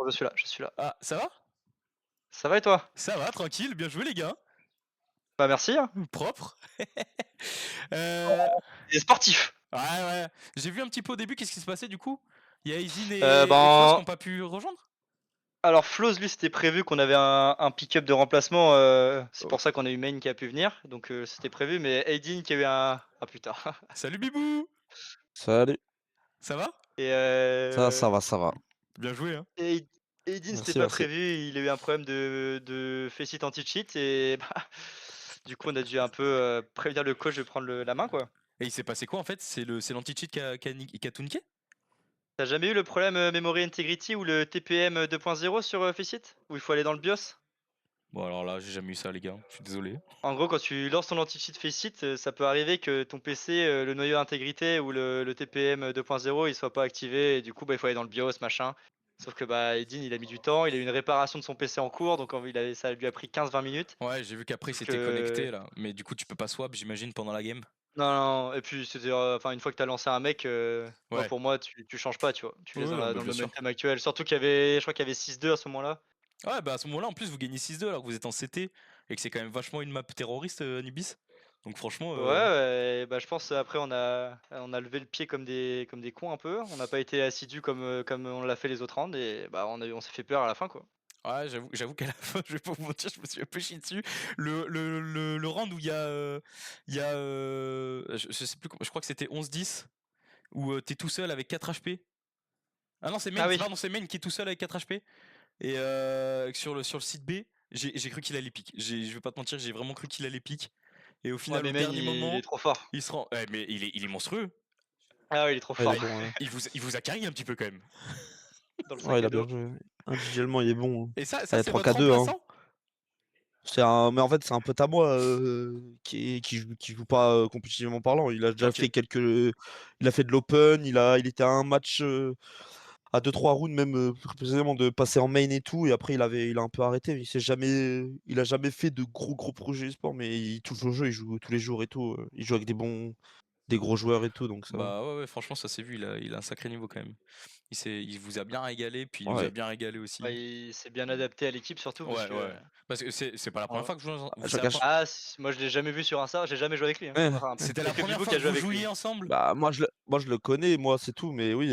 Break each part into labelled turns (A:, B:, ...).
A: bon, je suis là, je suis là.
B: Ah, ça va?
A: Ça va et toi?
B: Ça va, tranquille, bien joué les gars.
A: Bah, merci, hein.
B: Propre. Heu,
A: Tu sportif.
B: ouais, ouais. J'ai vu un petit peu au début, qu'est-ce qui se passait du coup? Il y a Izine et Floss qui
A: Ben,
B: ont pas pu rejoindre?
A: alors Floz, lui, c'était prévu qu'on avait un pick-up de remplacement, c'est
B: Oh,
A: pour ça qu'on a eu Main qui a pu venir, donc c'était prévu, mais Aidin qui a eu un ah putain
B: salut Bibou!
C: Salut.
B: Ça va?
A: et
C: Ça va, ça va.
B: Bien joué, hein.
A: Aid Aidin, c'était
C: Merci,
A: pas
C: merci.
A: prévu, il a eu un problème de Faceit anti-cheat et bah, du coup, on a dû un peu, prévenir le coach de prendre la main, quoi.
B: Et il s'est passé quoi en fait? C'est l'anti-cheat qui a tout niqué?
A: Tu jamais eu le problème, Memory Integrity ou le TPM 2.0 sur, Faceit? Où il faut aller dans le BIOS?
B: Bon alors là, j'ai jamais eu ça les gars, je suis désolé.
A: En gros, quand tu lances ton anti-cheat Faceit, ça peut arriver que ton PC, le noyau intégrité ou le TPM 2.0, il soit pas activé et du coup, bah, il faut aller dans le BIOS, machin. Sauf que, bah, Edin, il a mis du temps, il a eu une réparation de son PC en cours, donc ça lui a pris 15-20 minutes.
B: Ouais, j'ai vu qu'après il
A: Sauf
B: s'était connecté
A: que
B: là, mais du coup tu peux pas swap j'imagine pendant la game?
A: non, non, et puis c'était, enfin, une fois que tu as lancé un mec, moi,
B: Ouais.
A: pour moi, tu changes pas, tu vois? Tu
B: Oui,
A: laisses
B: oui, non, bah,
A: dans le
B: bien sûr.
A: momentum actuel. Surtout qu'il y avait je crois qu'il y avait 6-2 à ce moment-là.
B: Ouais, bah, à ce moment-là, en plus, vous gagnez 6-2 alors que vous êtes en CT et que c'est quand même vachement une map terroriste, Anubis. Donc franchement,
A: Ouais, ouais, bah, je pense après on a levé le pied comme des cons un peu. On n'a pas été assidus comme on l'a fait les autres rounds et bah, on s'est fait peur à la fin, quoi.
B: ouais, j'avoue qu'à la fin, je vais pas vous mentir, je me suis un peu chié dessus. Le round où je sais plus, je crois que c'était 11-10, où t'es tout seul avec 4 HP. Ah non,
A: Ah oui,
B: c'est Main qui est tout seul avec 4 HP. Et sur le site B, j'ai cru qu'il allait pique. Je vais pas te mentir, j'ai vraiment cru qu'il allait pique. Et au
A: ouais,
B: final,
A: mais
B: au
A: Main,
B: dernier
A: il est
B: moment,
A: trop fort.
B: il se rend. Ouais, mais il est monstrueux.
A: Ah oui, il est trop
C: Ouais, il
A: fort
C: est bon, hein.
B: Il vous a carry un petit peu quand même.
A: dans le
C: Ouais,
A: sac
C: il
A: à
C: a bien
A: dos.
C: joué. Individuellement, il est bon, hein.
B: Et ça
C: Allez,
B: c'est
C: 3
B: votre
C: K2, hein.
B: remplaçant?
C: Mais en fait, c'est un pote à moi qui joue pas compétitivement parlant. Il a déjà
B: Ok.
C: fait il a fait de l'open, il était à un match, à 2-3 rounds même, plus précisément, de passer en main et tout. Et après, il a un peu arrêté. Il a jamais fait de gros projets e-sport, mais il touche au jeu, il joue tous les jours et tout. Il joue avec des gros joueurs et tout, donc ça va.
B: Bah ouais, ouais, franchement, ça s'est vu, il a un sacré niveau quand même. Il vous a bien régalé, puis il nous a
C: Ouais.
B: bien régalé
A: Ouais,
B: aussi.
A: il s'est bien adapté à l'équipe surtout parce
B: Ouais,
A: que,
B: ouais. Parce que c'est pas la première
A: en
B: fois que c'est la
C: Chacun,
B: première.
A: moi je l'ai jamais vu sur Insta, j'ai jamais joué avec lui, hein.
C: ouais.
A: Enfin,
B: C'était
A: il y a
B: la
A: que
B: première
A: Bibou
B: fois
A: qui a
B: que
A: joué
B: vous
A: avec lui.
B: jouiez ensemble?
C: Bah, moi, je le connais, moi, c'est tout. Mais oui,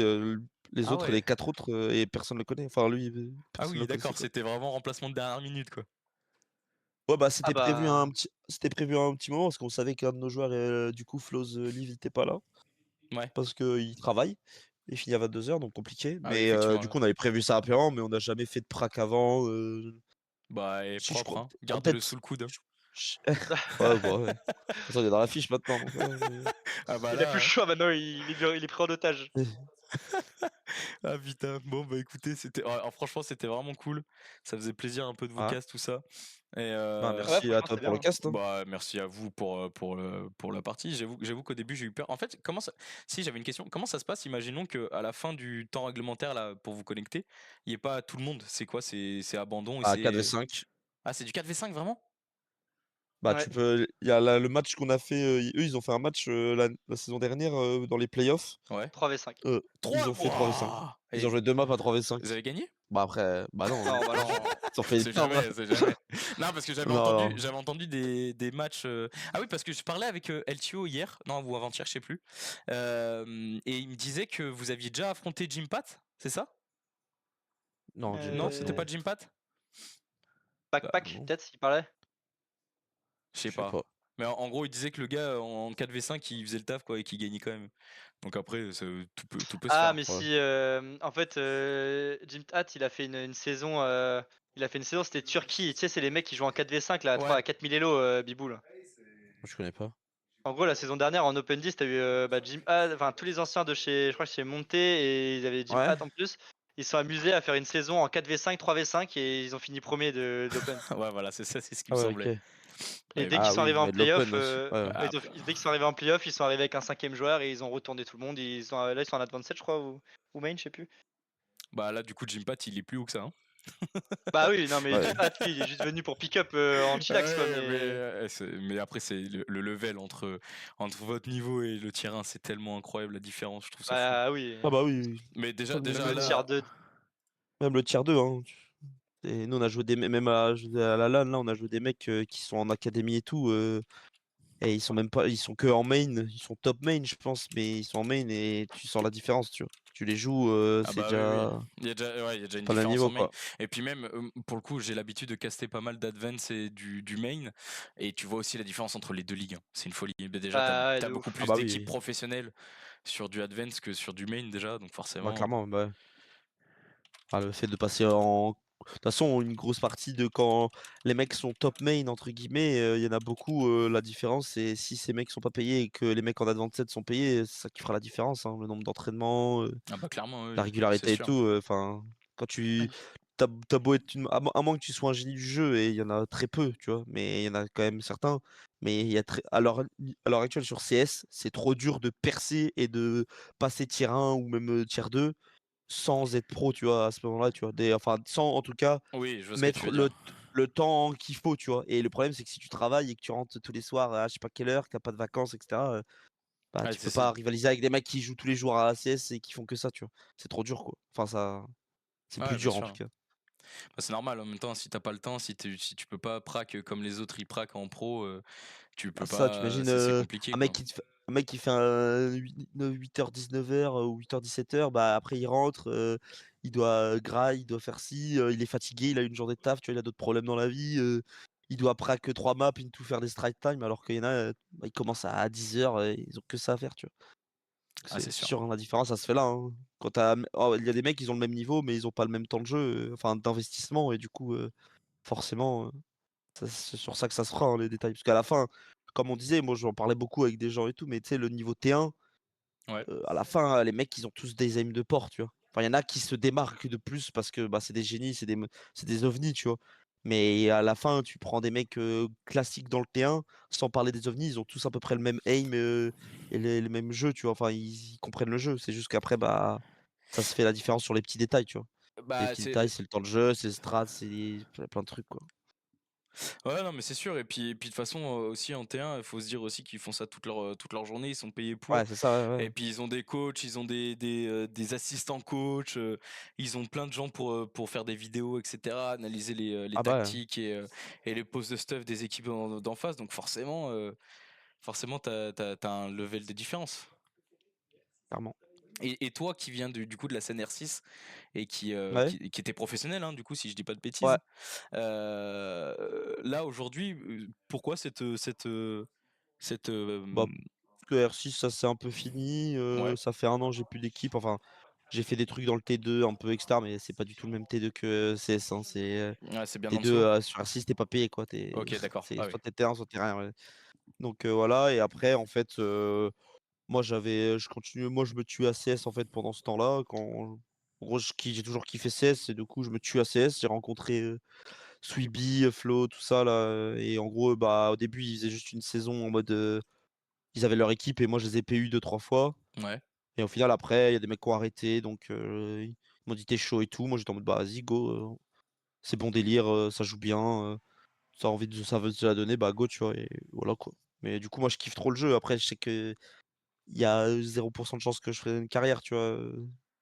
C: les
B: Ah
C: autres, les
B: ouais.
C: 4 autres, et personne le connaît. Enfin, lui,
B: Ah
C: personne
B: oui,
C: le connaissait,
B: d'accord,
C: quoi.
B: c'était vraiment remplacement de dernière minute, quoi.
C: Ouais, bah,
A: Ah bah,
C: c'était prévu un petit moment parce qu'on savait qu'un de nos joueurs, du coup, Floz, Liv, il était pas là
B: Ouais.
C: parce qu'il travaille. Il finit à 22 h, donc compliqué.
B: Ah oui,
C: Mais
B: effectivement,
C: du
B: ouais.
C: coup, on avait prévu ça avant, mais on n'a jamais fait de prac avant.
B: Bah, et
C: Si, je
B: propre,
C: crois.
B: hein.
C: Ah,
B: Gardez-le
C: peut-être.
B: sous le coude, hein.
C: je- Ouais, bah, ouais. De toute façon, il est dans la fiche maintenant, donc ouais,
B: Ah bah
A: il a plus le
B: là, hein.
A: choix maintenant, il est pris en otage.
B: Ah putain, bon bah écoutez, franchement c'était vraiment cool. Ça faisait plaisir un peu de vous
C: Ah,
B: casse tout ça. Et
C: bah,
A: Ouais,
C: merci à
A: franchement,
C: toi
A: c'était
C: pour
A: bien,
C: le
A: hein.
C: cast, hein.
B: bah merci à vous pour la partie. J'avoue qu'au début j'ai eu peur. En fait, si j'avais une question, comment ça se passe? Imaginons que à la fin du temps réglementaire là pour vous connecter, il n'y ait pas tout le monde. C'est quoi? C'est abandon et
C: À
B: c'est
C: 4v5.
B: ah c'est du 4v5 vraiment?
C: Bah,
A: Ouais,
C: tu peux. Il y a le match qu'on a fait. Eux, ils ont fait un match la saison dernière dans les playoffs.
B: Ouais.
A: 3v5.
C: Ils
B: 3.
C: ont fait 3v5.
B: Wouah.
C: Ils ont
B: Et
C: joué deux maps à
B: vous
C: 3v5.
B: avez gagné?
C: Bah, après, bah non,
A: Non, bah non.
C: ils ont fait
B: C'est
C: perdre.
B: jamais, c'est jamais. Non, parce que
C: Non, non.
B: j'avais entendu des matchs. Ah oui, parce que je parlais avec LTO hier, non, ou avant-hier, je sais plus. Et il me disait que vous aviez déjà affronté Jimpat, c'est ça?
C: Non,
B: Non,
C: Gympat,
B: c'était pas
A: Heu,
C: non.
B: Jimpat?
A: Pac
B: Bah,
A: Pac,
C: Non,
A: peut-être, il parlait?
B: je sais
C: je sais
B: pas.
C: pas.
B: Mais en gros, il disait que le gars en 4v5, il faisait le taf quoi et qu'il gagnait quand même. Donc après, tout peut se faire,
A: Ah,
B: hein.
A: mais
C: Ouais.
A: si, en fait, Jim Hat, il a fait une saison, c'était Turquie. Tu sais, c'est les mecs qui jouent en 4v5 là, à 3
B: Ouais.
A: à 4000 Elo, Bibou, là.
C: Je connais pas.
A: En gros, la saison dernière en Open 10, t'as eu, bah, Jim Hat, enfin tous les anciens de chez, je crois que chez Monté et ils avaient Jim
C: Ouais.
A: Hat en plus. Ils se sont amusés à faire une saison en 4v5, 3v5 et ils ont fini premier de d'Open.
B: Ouais, voilà, c'est ça, c'est ce qui me
C: Ah ouais,
B: semblait.
C: ok.
A: Et
B: Et
A: dès
B: bon.
A: qu'ils
C: Ah
A: sont
C: oui,
A: arrivés en
C: ouais, de
A: playoff,
C: l'Open aussi. Ouais, ouais.
A: ouais,
B: Après,
A: dès qu'ils sont arrivés en playoff, ils sont arrivés avec un cinquième joueur et ils ont retourné tout le monde. Là, ils sont en Advanced, je crois, ou Main, je sais plus.
B: bah là, du coup, Jimpat, il est plus haut que ça, hein.
A: Bah oui, non, mais
C: Ouais.
A: Jim Hat, lui, il est juste venu pour pick up en chillax, quoi.
B: Ouais,
A: Mais
B: mais après, c'est le level entre votre niveau et le tien, c'est tellement incroyable la différence, je trouve ça fou.
A: bah oui,
C: Ah bah oui, oui.
A: même
B: Mais
C: Toi,
B: déjà
A: le tier
B: là,
A: 2.
C: Même le tier 2, hein. Et nous, on a joué même à la LAN, là, on a joué des mecs qui sont en académie et tout. Et ils sont même pas, ils sont que en main, ils sont top main, je pense, mais ils sont en main et tu sens la différence, tu vois. Tu les joues,
B: Ah
C: c'est
B: bah oui, oui.
C: déjà
B: Il y a déjà une
C: pas le même
B: différence
C: niveau,
B: en main.
C: quoi.
B: Et puis même, pour le coup, j'ai l'habitude de caster pas mal d'advance et du main. Et tu vois aussi la différence entre les deux ligues, hein. C'est une folie. Mais déjà,
A: Ah ouais,
B: t'as
A: de
B: beaucoup
A: ouf.
C: Ah
B: plus
C: bah
B: d'équipes
C: oui,
B: professionnelles sur du advance que sur du main déjà. Donc
C: bah
B: forcément.
C: clairement, bah, ouais. Ah, le fait de passer en. De toute façon, une grosse partie de quand les mecs sont top main, entre guillemets, il y en a beaucoup. La différence, c'est si ces mecs sont pas payés et que les mecs en Advanced sont payés, c'est ça qui fera la différence, hein. Le nombre d'entraînements,
B: Ah bah clairement,
C: la
B: oui, c'est
C: régularité et
B: sûr.
C: tout. Enfin, quand tu. T'as beau être à moins que tu sois un génie du jeu, et il y en a très peu, tu vois, mais il y en a quand même certains. Mais il y a à l'heure actuelle sur CS, c'est trop dur de percer et de passer tier 1 ou même tier 2 sans être pro, tu vois, à ce moment-là, tu vois. Enfin, sans en tout cas
B: Oui, je vois ce que tu
C: mettre
B: veux dire.
C: le temps qu'il faut, tu vois. Et le problème, c'est que si tu travailles et que tu rentres tous les soirs à je sais pas quelle heure, que t'as pas de vacances, etc., bah,
B: Ouais,
C: tu peux pas rivaliser avec des mecs qui jouent tous les jours à ACS et qui font que ça, tu vois. C'est trop dur, quoi. Enfin, ça, c'est plus
B: Ouais, bien
C: dur en
B: sûr.
C: tout cas.
B: Bah, c'est normal. En même temps, si t'as pas le temps, si tu peux pas prac comme les autres ils prac en pro, tu
C: Bah,
B: peux
C: ça,
B: pas.
C: t'imagines
B: C'est compliqué, quoi.
C: un mec qui fait un 8h, 19h ou 8h, 17h, bah après il rentre, il doit graille, il doit faire ci, il est fatigué, il a une journée de taf, tu vois, il a d'autres problèmes dans la vie, il doit prac 3 maps, tout faire des strike time, alors qu'il y en a, bah, ils commencent à 10h, ils ont que ça à faire, tu vois.
B: Ah, c'est
C: C'est
B: sûr.
C: sûr, hein, la différence, ça se fait là, hein. Il y a des mecs, ils ont le même niveau, mais ils ont pas le même temps de jeu, enfin d'investissement, et du coup, forcément. C'est sur ça que ça se fera, hein, les détails. Parce qu'à la fin, comme on disait, moi j'en parlais beaucoup avec des gens et tout, mais tu sais, le niveau T1,
B: Ouais.
C: à la fin, les mecs, ils ont tous des aims de port, tu vois. Enfin, il y en a qui se démarquent de plus parce que bah, c'est des génies, c'est des ovnis, tu vois. Mais à la fin, tu prends des mecs classiques dans le T1, sans parler des ovnis, ils ont tous à peu près le même aim et les mêmes jeux, tu vois. Enfin, ils comprennent le jeu. C'est juste qu'après, bah, ça se fait la différence sur les petits détails, tu vois. Les
B: Bah,
C: petits détails, c'est le temps de jeu, c'est le strat, plein de trucs, quoi.
B: ouais, non, mais c'est sûr. Et puis de toute façon, aussi en T1, il faut se dire aussi qu'ils font ça toute leur journée. Ils sont payés pour.
C: Ouais, c'est ça, ouais,
B: Et
C: ouais.
B: puis ils ont des coachs, ils ont des assistants coachs, ils ont plein de gens pour faire des vidéos, etc., analyser les
C: Ah bah, ouais,
B: tactiques et les poses de stuff des équipes d'en face. Donc forcément, t'as un level de différence.
C: clairement.
B: Et toi qui viens du coup de la scène R6 et
C: Ouais.
B: qui était professionnel, hein, du coup, si je dis pas de
C: Ouais,
B: bêtises, là aujourd'hui, pourquoi
C: bah, que R6, ça c'est un peu fini.
B: ouais,
C: Ça fait 1 an, j'ai plus d'équipe. Enfin, j'ai fait des trucs dans le T2 un peu extra, mais c'est pas du tout le même T2 que CS, hein.
B: ouais, c'est bien en
C: T2
B: dessous.
C: sur R6, t'es pas payé, quoi.
B: Ok, d'accord.
C: C'est
B: Ah oui.
C: soit t'es T1, soit t'es rien, ouais. Donc voilà, et après, en fait, moi je continue, moi je me tue à CS en fait pendant ce temps-là. En gros, j'ai toujours kiffé CS, et du coup, je me tue à CS. J'ai rencontré Sweeby, Flo, tout ça là. Et en gros, bah au début, ils faisaient juste une saison en mode. Ils avaient leur équipe et moi je les ai PU 2-3 fois.
B: Ouais.
C: Et au final, après, il y a des mecs qui ont arrêté, donc ils m'ont dit t'es chaud et tout. Moi j'étais en mode bah vas-y, go, c'est bon délire, ça joue bien, ça a envie de ça veut se la donner, bah go, tu vois, et voilà quoi. Mais du coup, moi je kiffe trop le jeu. Après, je sais que il y a 0% de chance que je ferai une carrière, tu vois.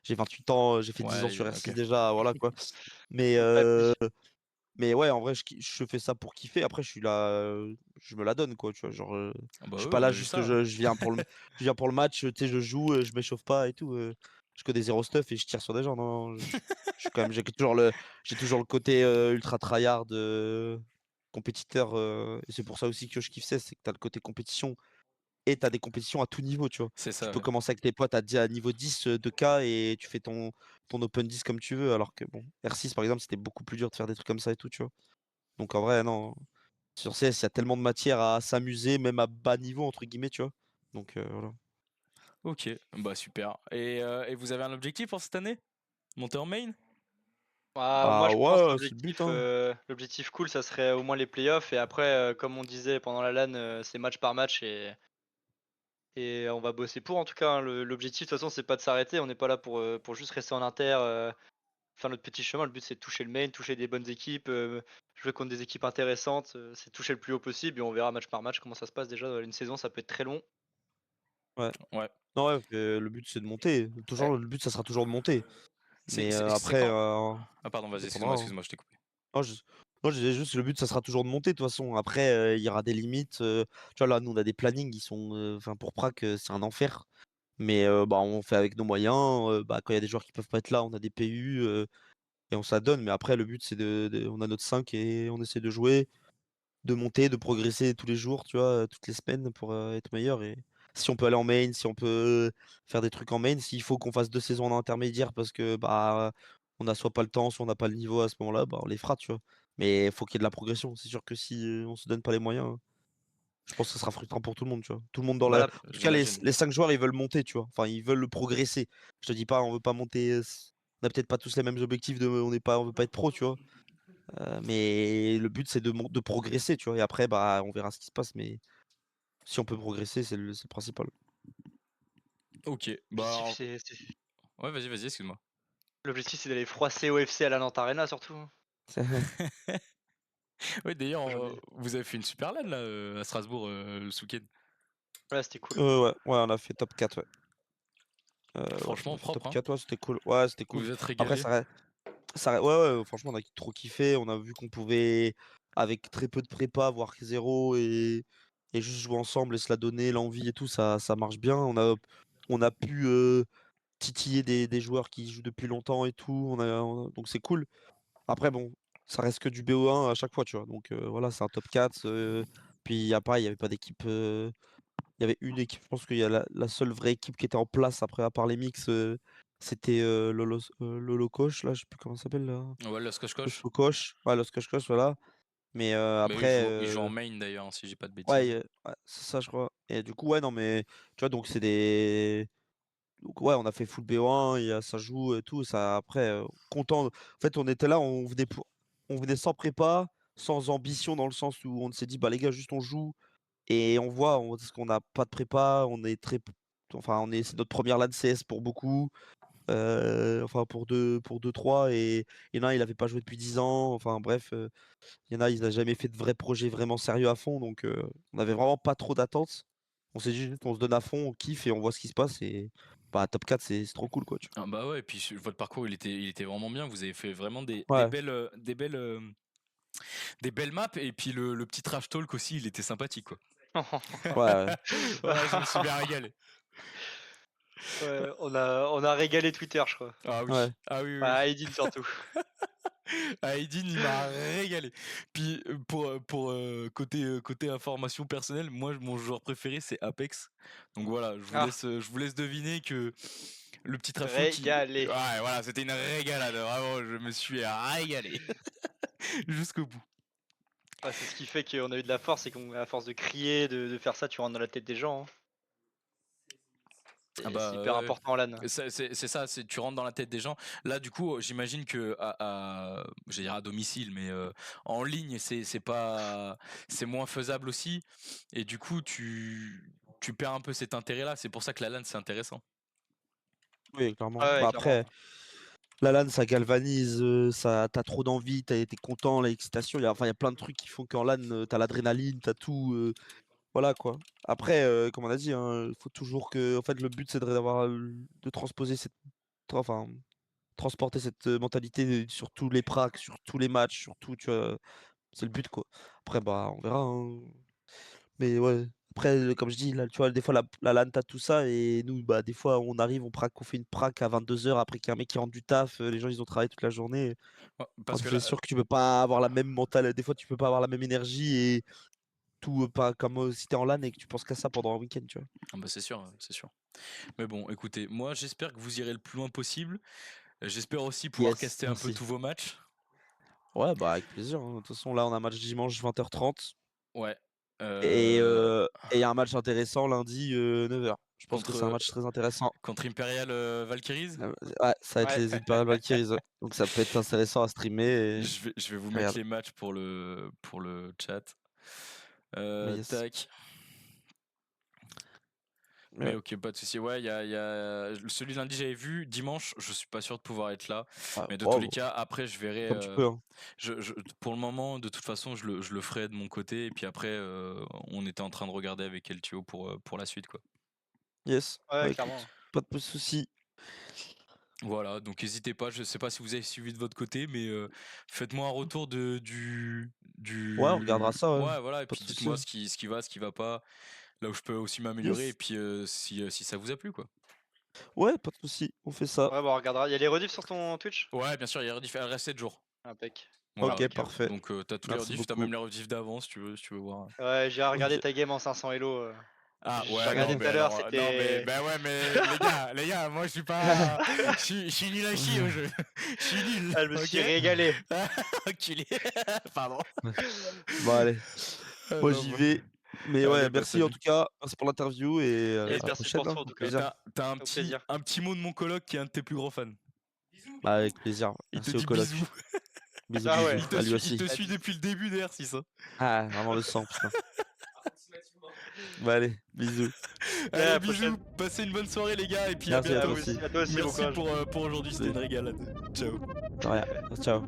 C: J'ai 28 ans, j'ai fait 10 ans sur
B: Ouais, ok.
C: R6 déjà, voilà quoi. Mais,
A: Ouais, puis
C: mais ouais, en vrai, je fais ça pour kiffer. Après, je suis là, je me la donne, quoi, tu vois. Genre,
B: Ah bah
C: je suis
B: oui,
C: pas
B: on
C: là
B: a vu
C: juste,
B: ça.
C: je viens pour le match, tu sais, je joue, je m'échauffe pas et tout. Je connais zéro stuff et je tire sur des gens. Non, non, je suis quand même, j'ai toujours le côté ultra tryhard, compétiteur. Et c'est pour ça aussi que je kiffe ça, c'est que t'as le côté compétition et t'as des compétitions à tout niveau, tu vois.
B: C'est
C: Tu
B: ça,
C: peux
B: ouais.
C: commencer avec tes potes à niveau 10 de K et tu fais ton open 10 comme tu veux. Alors que bon, R6 par exemple, c'était beaucoup plus dur de faire des trucs comme ça et tout, tu vois. Donc en vrai, non. Sur CS, il y a tellement de matière à s'amuser, même à bas niveau, entre guillemets, tu vois. Donc voilà.
B: Ok, bah super. Et vous avez un objectif pour cette année? Monter en main?
A: bah, moi
C: Bah
A: je pense
C: ouais, c'est le but, hein.
A: l'objectif cool, ça serait au moins les playoffs et après, comme on disait pendant la LAN, c'est match par match et on va bosser pour en tout cas, hein. L'objectif de toute façon, c'est pas de s'arrêter, on n'est pas là pour juste rester en inter, faire notre petit chemin. Le but c'est de toucher le main, toucher des bonnes équipes, jouer contre des équipes intéressantes, c'est toucher le plus haut possible et on verra match par match comment ça se passe déjà. Une saison, ça peut être très long.
C: Ouais.
B: Ouais.
C: Non, ouais, le but c'est de monter.
A: Ouais.
C: Toujours, le but, ça sera toujours de monter. Mais
B: C'est
C: après,
B: quand? Ah pardon, vas-y,
C: dépendra,
B: excuse-moi,
C: hein.
B: excuse-moi, je t'ai coupé.
C: Non, non, je disais juste le but, ça sera toujours de monter de toute façon. Après, il y aura des limites. Tu vois, là, nous, on a des plannings, ils sont. Enfin, pour Prague, c'est un enfer. Mais bah, on fait avec nos moyens. Bah, quand il y a des joueurs qui peuvent pas être là, on a des PU et on s'adonne. Mais après, le but, c'est on a notre 5 et on essaie de jouer, de monter, de progresser tous les jours, tu vois, toutes les semaines pour être meilleur. Et si on peut aller en main, si on peut faire des trucs en main, s'il faut qu'on fasse 2 saisons en intermédiaire parce que bah on n'a soit pas le temps, soit on n'a pas le niveau à ce moment-là, bah on les fera, tu vois. Mais il faut qu'il y ait de la progression. C'est sûr que si on se donne pas les moyens, je pense que ce sera frustrant pour tout le monde, tu vois. Tout le monde dans la. En
A: Voilà.
C: tout cas,
B: J'imagine.
C: les 5 joueurs, ils veulent monter, tu vois. Enfin, ils veulent progresser. Je te dis pas, on veut pas monter. On n'a peut-être pas tous les mêmes objectifs on veut pas être pro, tu vois. Mais le but, c'est de progresser, tu vois. Et après, bah, on verra ce qui se passe. Mais si on peut progresser, c'est le principal.
B: Ok, bah
A: L'objectif,
B: ouais, vas-y, excuse-moi.
A: l'objectif, c'est d'aller froisser OFC à la Nantes Arena surtout.
B: Ouais, d'ailleurs,
A: Aujourd'hui.
B: vous avez fait une super LAN là à Strasbourg ce week-end.
A: Ouais, c'était cool.
C: Ouais, on a fait top 4, ouais. Ouais, on
B: Franchement,
C: a fait top
B: propre, hein.
C: 4, ouais, c'était cool. Ouais, c'était
B: Vous
C: cool.
B: vous êtes
C: Après,
B: régalé.
C: ouais, franchement, on a trop kiffé. On a vu qu'on pouvait, avec très peu de prépa, voire zéro, et juste jouer ensemble et se la donner, l'envie et tout, ça marche bien. On a pu titiller des joueurs qui jouent depuis longtemps et tout. Donc c'est cool. Après, bon, ça reste que du BO1 à chaque fois, tu vois. Donc voilà, c'est un top 4. Puis il n'y avait pas d'équipe. Il y avait une équipe, je pense qu'il y a la seule vraie équipe qui était en place après, à part les mix, c'était Lolo Koch, là, je sais plus comment ça s'appelle, là.
B: Ouais, le scotch.
C: Los Koch, ouais, Los Koch, voilà. Mais
B: Mais eux,
C: après,
B: ils jouent en main d'ailleurs, hein, si j'ai pas de bêtises.
C: ouais, ouais, c'est ça, je crois. Et du coup, ouais, non, mais tu vois, donc c'est des. Donc, ouais, on a fait full BO1, ça joue et tout. Ça, après, content. En fait, on était là, on venait sans prépa, sans ambition, dans le sens où on s'est dit, bah les gars, juste on joue. Et on voit, parce qu'on n'a pas de prépa, on est très. Enfin, c'est notre première LAN CS pour beaucoup. Enfin, pour deux, trois. Et il y en a, il n'avait pas joué depuis 10 ans. Enfin, bref, il y en a, ils n'ont jamais fait de vrais projets vraiment sérieux à fond. Donc, on n'avait vraiment pas trop d'attentes. On s'est dit juste, on se donne à fond, on kiffe et on voit ce qui se passe. Et bah, top 4, c'est trop cool, quoi. Tu
B: Ah bah ouais, et puis votre parcours il était vraiment bien. Vous avez fait vraiment
C: vois. Ouais,
B: des belles maps, et puis le petit trash talk aussi, il était sympathique quoi.
C: ouais,
B: Voilà, je me suis bien régalé.
A: Ouais, on a régalé Twitter, je crois.
B: Ah
C: ouais.
B: oui, ah oui, oui.
A: Bah, Aidin surtout.
B: Ah, Aydin, il m'a régalé. Puis côté information personnelle, moi mon joueur préféré c'est Apex. Donc voilà,
A: Ah,
B: je vous laisse deviner que le petit trafou qui,
A: régalé.
B: ouais voilà, c'était une régalade. Vraiment, je me suis régalé jusqu'au bout.
A: Ah, c'est ce qui fait qu'on a eu de la force et qu'à force de crier, de faire ça, tu rentres dans la tête des gens, hein.
B: Ah
A: C'est
B: bah
A: hyper
B: ouais.
A: important en LAN.
B: C'est ça, tu rentres dans la tête des gens. Là, du coup, j'imagine que j'allais dire à domicile, mais en ligne, c'est moins faisable aussi. Et du coup, tu perds un peu cet intérêt-là. C'est pour ça que la LAN, c'est intéressant.
C: Oui, clairement.
A: Ah ouais,
C: Bah,
A: clairement.
C: après, la LAN, ça galvanise, t'as trop d'envie, t'es content, l'excitation. Enfin, il y a plein de trucs qui font qu'en LAN, t'as l'adrénaline, t'as tout. Voilà quoi. Après, comme on a dit, il faut toujours que. En fait, le but, c'est de transposer enfin, transporter cette mentalité sur tous les pracs, sur tous les matchs, sur tout, tu vois. C'est le but, quoi. Après, bah, on verra, hein. Mais ouais. Après, comme je dis, là, tu vois, des fois, la LAN, t'as tout ça. Et nous, bah, des fois, on arrive, on fait une prac à 22 h après qu'il y a un mec qui rentre du taf. Les gens, ils ont travaillé toute la journée.
B: Ouais,
C: Enfin,
B: parce que
C: c'est
B: là,
C: sûr que tu peux pas avoir la même mentale. Des fois, tu peux pas avoir la même énergie et tout, pas comme si t'es en LAN et que tu penses qu'à ça pendant un week-end, tu vois.
B: ah bah c'est sûr, c'est sûr. Mais bon, écoutez, moi, j'espère que vous irez le plus loin possible. J'espère aussi pouvoir
C: Yes,
B: caster un peu
C: merci.
B: tous vos matchs.
C: Ouais, bah avec plaisir, hein. De toute façon, là, on a un match dimanche 20h30
B: Ouais.
C: et il y a un match intéressant lundi 9h. Je pense que c'est un
B: Contre
C: match très intéressant.
B: contre Imperial Valkyries.
C: Ouais, ça va être
A: Ouais.
C: les Imperial Valkyries, ouais. Donc ça peut être intéressant à streamer.
B: Je vais vous mettre
C: Regarde.
B: les matchs pour le chat.
C: Yes.
B: Tac. Mais
C: Ouais.
B: ok, pas de souci. Ouais, il y a celui de lundi j'avais vu. Dimanche, je suis pas sûr de pouvoir être là.
C: Ouais,
B: Mais de tous les
C: wow.
B: cas, après je verrai.
C: Comme tu peux, hein.
B: Pour le moment, de toute façon, je le ferai de mon côté. Et puis après, on était en train de regarder avec LTO pour la suite, quoi.
C: Yes.
A: Ouais,
C: Bah écoute,
A: clairement.
C: pas de soucis.
B: Voilà, donc n'hésitez pas, je sais pas si vous avez suivi de votre côté, mais faites-moi un retour du
C: Ouais, on regardera ça, ouais.
B: ouais, voilà, et
C: Pas
B: puis
C: de souci.
B: dites-moi ce qui va pas, là où je peux aussi m'améliorer, et
C: Yes.
B: puis si ça vous a plu, quoi.
C: Ouais, pas de souci, on fait ça.
A: Ouais, bon, on regardera. Il y a les rediffs sur ton Twitch?
B: Ouais, bien sûr, il reste 7 jours.
A: Impec.
B: Voilà,
C: Ok, parfait.
B: donc t'as tous les
C: Merci
B: rediffs, t'as
C: beaucoup.
B: même les rediffs d'avant si tu veux voir.
A: Ouais, j'ai regardé
C: Ok.
A: ta game en 500 Elo.
B: Ah
A: J'ai
B: ouais,
A: regardé
B: non
A: tout
B: mais
A: à l'heure,
B: alors, non mais
A: c'était.
B: bah ouais mais les gars, moi je suis pas, je suis nul à chier au jeu, je suis nul,
A: Ah, je me suis
B: ok.
A: régalé.
B: Enculé, pardon.
C: Bon, allez,
B: Ah,
C: moi
B: non,
C: j'y
B: bah.
C: vais. Mais
B: Allez,
C: ouais,
B: bah
C: merci en
B: salut.
C: tout cas. Merci pour l'interview et
A: Yes,
C: à la
A: merci pour
C: prochaine, hein,
A: tout en
C: au
A: tout cas.
B: Et
C: plaisir.
B: t'as
A: Au plaisir.
B: un petit mot de mon coloc qui est un de tes plus gros fans.
C: Bah, avec plaisir.
B: Il te
C: Merci au
B: dit
C: coloc.
B: bisous.
C: Bisous,
A: Ah ouais.
C: bisous. À lui
B: Il
C: aussi.
B: te
A: Ah,
B: suit
A: bisous.
B: depuis le début des R6. Hein.
C: Ah, vraiment le sang, putain. Bah, allez, bisous.
A: Ouais, à
B: Allez,
A: la
B: bisous,
A: prochaine.
B: passez une bonne soirée les gars, et puis à
C: Merci à
A: À
B: bientôt.
C: toi
A: vous
C: aussi.
A: aussi, à toi aussi, bon
B: Merci
A: courage.
B: pour aujourd'hui, c'était une régalade. Ciao.
C: De rien. Ciao.